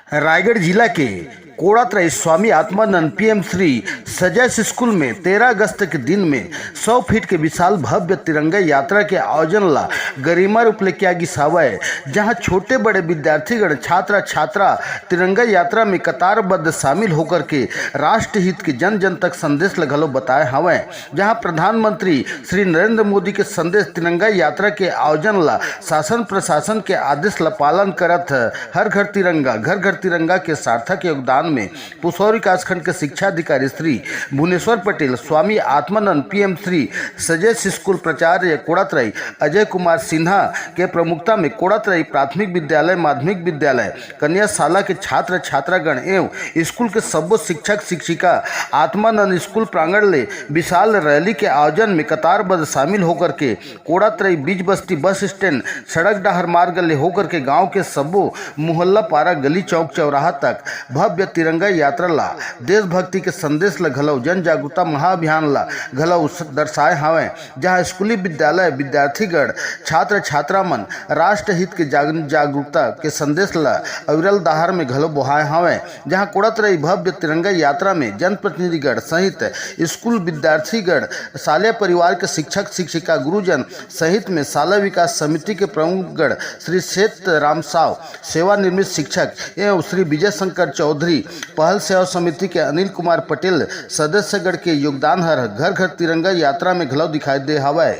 रायगढ़ जिला के कोड़ात्रय Swami Atmanand PM Shri सजस school में 13 अगस्त के दिन में 100 फीट के विशाल भव्य तिरंगा यात्रा के आयोजन ला गरिमा रूप लेके आगी सावय, जहां छोटे बड़े विद्यार्थीगण छात्र छात्रा तिरंगा यात्रा में कतारबद्ध शामिल होकर के राष्ट्र हित के जन जन तक संदेश लगलो बताए हवय। जहां प्रधानमंत्री श्री नरेंद्र मोदी के संदेश तिरंगा यात्रा के आयोजन ला शासन प्रशासन के आदेश ला पालन करत हर घर तिरंगा के सार्थक योगदान में पुसौरी कासखंड के शिक्षा अधिकारी श्री भुवनेश्वर पटेल, स्वामी आत्मानंद पीएम श्री सजस स्कूल प्राचार्य कोड़ात्रय अजय कुमार सिन्हा के प्रमुखता में कोड़ात्रय प्राथमिक विद्यालय माध्यमिक विद्यालय कन्याशाला के छात्र छात्रागण एवं स्कूल के सबो शिक्षक शिक्षिका आत्मानंद स्कूल प्रांगण ले विशाल रैली के आयोजन में कतारबद्ध शामिल होकर के कोड़ात्रय बीच बस्ती बस स्टैंड सड़क डाहर मार्ग ले होकर के गांव के सबो मोहल्ला पारा गली चौक चौराहा तक भव्य तिरंगा यात्रा ला देशभक्ति के संदेश ला घलो जन जागरूकता महाअभियान ला घलो दर्शाए हवे। जहां स्कूली विद्यालय विद्यार्थीगण छात्र छात्रा मन राष्ट्र हित के जागरूकता के संदेश ला अविरल दाहर में घलो बोहाए हवे। जहां कोड़ात्रय भव्य तिरंगा यात्रा में जनप्रतिनिधिगण सहित स्कूल विद्यार्थीगण शालेय परिवार के शिक्षक शिक्षिका गुरुजन सहित में शाला विकास समिति के प्रमुखगण श्री शेत राम साव, सेवानिवृत्त शिक्षक एवं श्री विजय शंकर चौधरी, पहल सेवा समिति के अनिल कुमार पटेल सदस्यगण के योगदान हर घर घर तिरंगा यात्रा में घलो दिखाई दे हवय।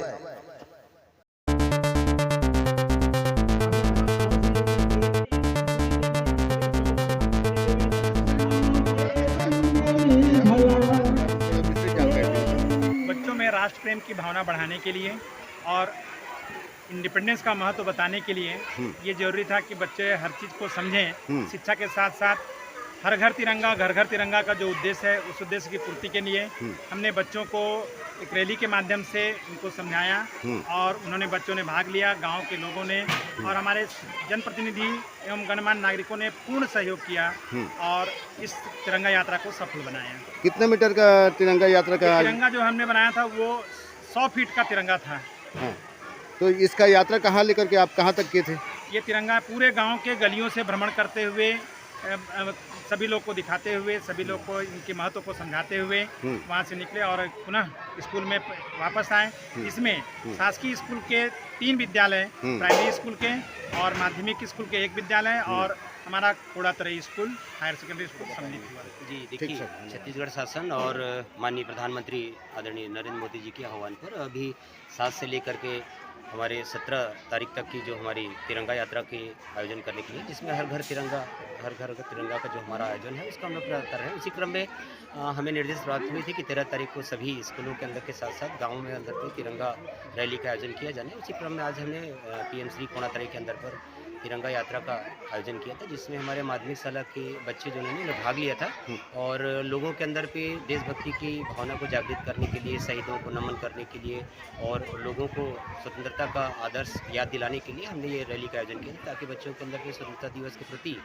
बच्चों में राष्ट्र प्रेम की भावना बढ़ाने के लिए और इंडिपेंडेंस का महत्व बताने के लिए ये जरूरी था कि बच्चे हर चीज़ को समझें। शिक्षा के साथ साथ हर घर तिरंगा का जो उद्देश्य है उस उद्देश्य की पूर्ति के लिए हमने बच्चों को एक रैली के माध्यम से उनको समझाया और बच्चों ने भाग लिया। गांव के लोगों ने और हमारे जनप्रतिनिधि एवं गणमान्य नागरिकों ने पूर्ण सहयोग किया और इस तिरंगा यात्रा को सफल बनाया। कितने मीटर का तिरंगा यात्रा का तिरंगा जो हमने बनाया था वो 100 फीट का तिरंगा था। तो इसका यात्रा कहाँ लेकर के आप कहाँ तक किए थे? ये तिरंगा पूरे गांव के गलियों से भ्रमण करते हुए सभी लोग को दिखाते हुए सभी लोग को इनके महत्व को समझाते हुए वहाँ से निकले और पुनः स्कूल में वापस आए। इसमें शासकीय स्कूल के 3 विद्यालय, प्राइमरी स्कूल के और माध्यमिक स्कूल के 1 विद्यालय और हमारा कोड़ात्रय स्कूल हायर सेकेंडरी स्कूल सम्मिलित हुआ। जी देखिए, छत्तीसगढ़ शासन और माननीय प्रधानमंत्री आदरणीय नरेंद्र मोदी जी के आह्वान पर अभी 7 से लेकर के हमारे 17 तारीख तक की जो हमारी तिरंगा यात्रा के आयोजन करने के लिए, जिसमें हर घर तिरंगा का जो हमारा आयोजन है उसका हम लोग कर रहे हैं। उसी क्रम में हमें निर्देश प्राप्त हुई थी कि 13 तारीख को सभी स्कूलों के अंदर के साथ साथ गाँव में अंदर पे तिरंगा रैली का आयोजन किया जाने। उसी क्रम में आज हमने पीएम श्री कोड़ात्रय के अंदर पर तिरंगा यात्रा का आयोजन किया था, जिसमें हमारे माध्यमिक शाला के बच्चे जिन्होंने भाग लिया था और लोगों के अंदर पे देशभक्ति की भावना को जागृत करने के लिए, शहीदों को नमन करने के लिए और लोगों को स्वतंत्रता का आदर्श याद दिलाने के लिए हमने ये रैली का आयोजन किया ताकि बच्चों के अंदर पे स्वतंत्रता दिवस के प्रति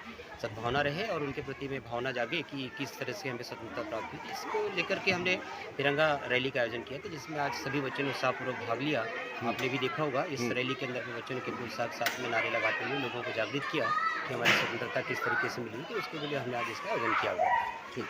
सद्भावना रहे और उनके प्रति में भावना जागे कि किस तरह से हमें स्वतंत्रता प्राप्त हुई। इसको लेकर के हमने तिरंगा रैली का आयोजन किया था, जिसमें आज सभी बच्चों ने उत्साहपूर्वक भाग लिया। आपने भी देखा होगा इस रैली के अंदर बच्चों ने कितने उत्साह के साथ में नारे लगाते हुए लोगों को जागृत किया कि हमारी स्वतंत्रता किस तरीके से मिली थी। उसके लिए हमने आज इसका आयोजन किया हुआ था। ठीक।